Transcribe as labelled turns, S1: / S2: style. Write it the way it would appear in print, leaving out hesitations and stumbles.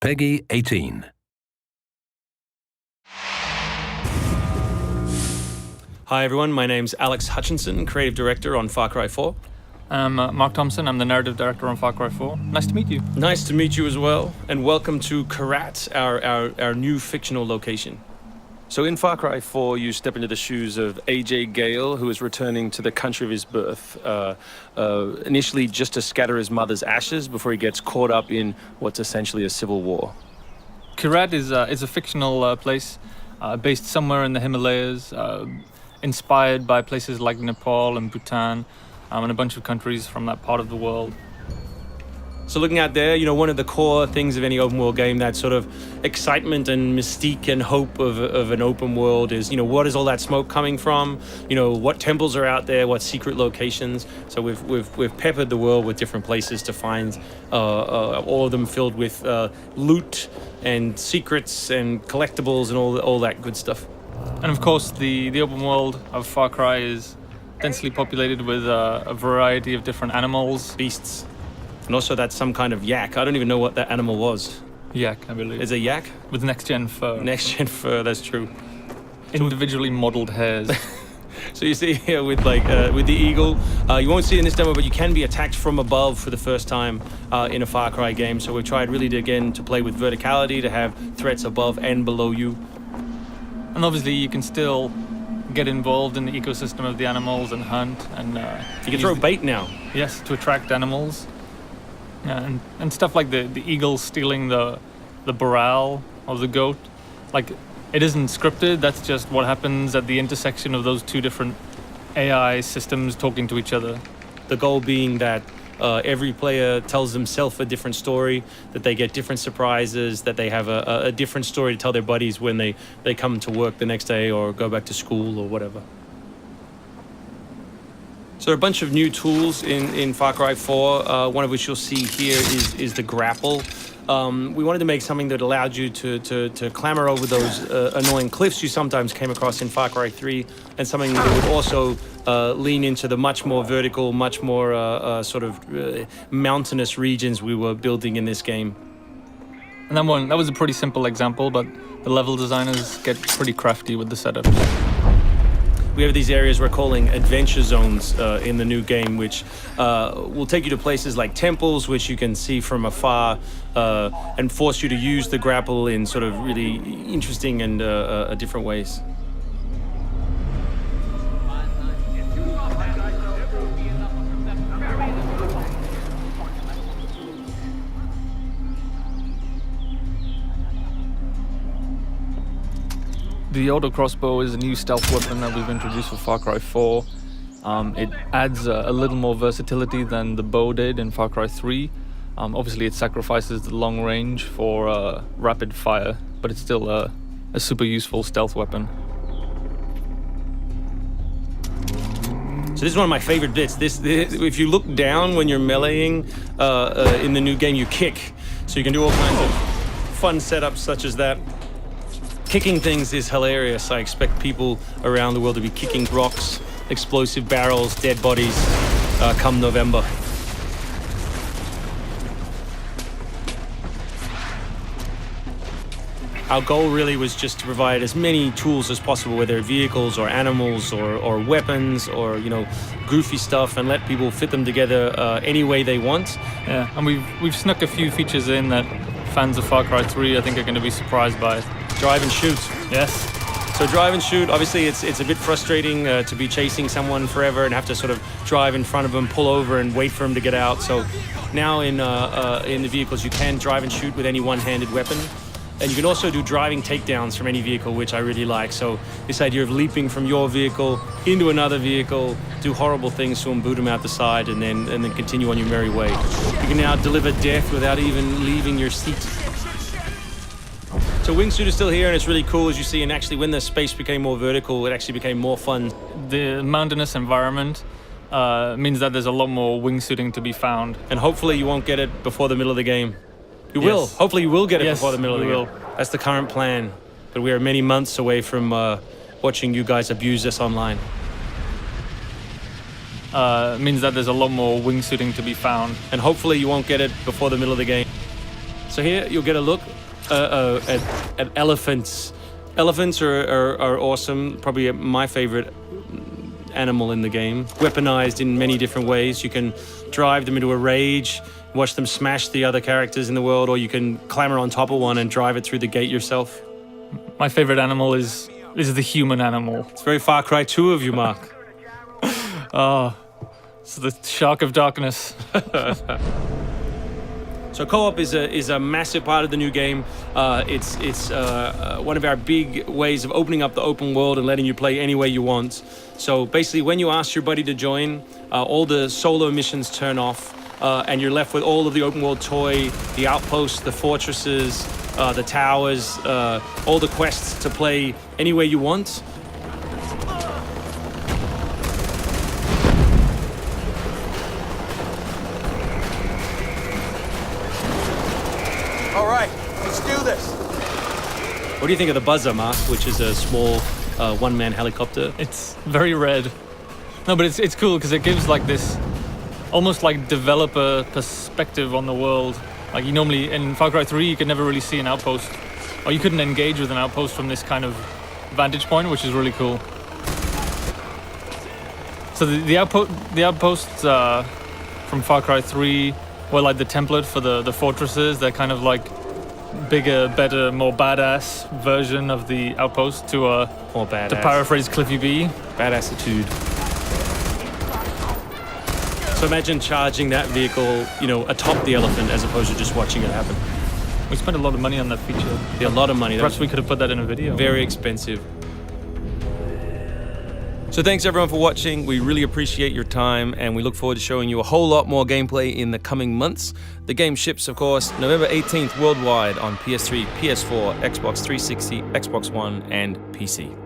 S1: Peggy 18.
S2: Hi everyone, my name's Alex Hutchinson, Creative Director on Far Cry 4.
S3: I'm Mark Thompson, I'm the Narrative Director on Far Cry 4. Nice to meet you.
S2: Nice to meet you as well, and welcome to Karat, our new fictional location. So in Far Cry 4, you step into the shoes of AJ Gale, who is returning to the country of his birth, initially just to scatter his mother's ashes before he gets caught up in what's essentially a civil war.
S3: Karat is a fictional place based somewhere in the Himalayas, inspired by places like Nepal and Bhutan, and a bunch of countries from that part of the world.
S2: So looking out there, one of the core things of any open world game, that sort of excitement and mystique and hope of an open world is, what is all that smoke coming from? What temples are out there? What secret locations? So we've peppered the world with different places to find, all of them filled with loot and secrets and collectibles and all that good stuff.
S3: And of course, the open world of Far Cry is densely populated with a variety of different animals,
S2: beasts. And also that's some kind of yak. I don't even know what that animal was.
S3: Yak, I believe.
S2: Is it a yak?
S3: With next-gen fur.
S2: Next-gen fur, that's true.
S3: Individually modeled hairs.
S2: So you see here with the eagle, you won't see it in this demo, but you can be attacked from above for the first time in a Far Cry game. So we've tried really to play with verticality, to have threats above and below you.
S3: And obviously you can still get involved in the ecosystem of the animals and hunt. And
S2: you can throw bait now.
S3: Yes, to attract animals. Yeah, and stuff like the eagle stealing the morale of the goat. Like, it isn't scripted, that's just what happens at the intersection of those two different AI systems talking to each other.
S2: The goal being that every player tells themselves a different story, that they get different surprises, that they have a different story to tell their buddies when they come to work the next day or go back to school or whatever. So there are a bunch of new tools in Far Cry 4, one of which you'll see here is the grapple. We wanted to make something that allowed you to clamber over those annoying cliffs you sometimes came across in Far Cry 3, and something that would also lean into the much more vertical, much more mountainous regions we were building in this game.
S3: And that was a pretty simple example, but the level designers get pretty crafty with the setup.
S2: We have these areas we're calling adventure zones in the new game, which will take you to places like temples, which you can see from afar, and force you to use the grapple in sort of really interesting and different ways.
S3: The auto crossbow is a new stealth weapon that we've introduced for Far Cry 4. It adds a little more versatility than the bow did in Far Cry 3. Obviously it sacrifices the long range for rapid fire, but it's still a super useful stealth weapon.
S2: So this is one of my favorite bits. This if you look down when you're meleeing in the new game, you kick. So you can do all kinds of fun setups such as that. Kicking things is hilarious. I expect people around the world to be kicking rocks, explosive barrels, dead bodies, come November. Our goal really was just to provide as many tools as possible, whether vehicles or animals or weapons or goofy stuff, and let people fit them together any way they want.
S3: Yeah, and we've snuck a few features in that fans of Far Cry 3 I think are going to be surprised by.
S2: Drive and shoot.
S3: Yes.
S2: So drive and shoot, obviously it's a bit frustrating to be chasing someone forever and have to sort of drive in front of them, pull over and wait for them to get out. So now in the vehicles you can drive and shoot with any one-handed weapon. And you can also do driving takedowns from any vehicle, which I really like. So this idea of leaping from your vehicle into another vehicle, do horrible things to them, boot them out the side, and then continue on your merry way. You can now deliver death without even leaving your seat. So wingsuit is still here, and it's really cool, as you see, and actually when the space became more vertical, it actually became more fun.
S3: The mountainous environment means that there's a lot more wingsuiting to be found.
S2: And hopefully you won't get it before the middle of the game. You will. Hopefully you will get it before the middle of the game. That's the current plan. But we are many months away from watching you guys abuse us online.
S3: Means that there's a lot more wingsuiting to be found.
S2: And hopefully you won't get it before the middle of the game. So here you'll get a look at elephants. Elephants are awesome. Probably my favorite animal in the game. Weaponized in many different ways. You can drive them into a rage, watch them smash the other characters in the world, or you can clamber on top of one and drive it through the gate yourself.
S3: My favorite animal is the human animal.
S2: It's very Far Cry 2 of you, Mark.
S3: It's the shark of darkness.
S2: So co-op is a massive part of the new game. It's one of our big ways of opening up the open world and letting you play any way you want. So basically, when you ask your buddy to join, all the solo missions turn off, and you're left with all of the open world toy, the outposts, the fortresses, the towers, all the quests to play any way you want.
S1: All right, let's do this.
S2: What do you think of the Buzzer, Mark, which is a small one-man helicopter?
S3: It's very red. No, but it's cool because it gives like this almost like developer perspective on the world. Like you normally in Far Cry 3 you could never really see an outpost, or you couldn't engage with an outpost from this kind of vantage point, which is really cool. So the outposts from Far Cry 3 were like the template for the fortresses. They're kind of like bigger, better, more badass version of the outpost to
S2: More badass.
S3: to paraphrase Cliffy B.
S2: Badassitude. So imagine charging that vehicle, atop the elephant as opposed to just watching it happen.
S3: We spent a lot of money on that feature.
S2: A lot of money.
S3: Perhaps we could have put that in a video.
S2: Very expensive. So thanks everyone for watching. We really appreciate your time, and we look forward to showing you a whole lot more gameplay in the coming months. The game ships, of course, November 18th worldwide on PS3, PS4, Xbox 360, Xbox One, and PC.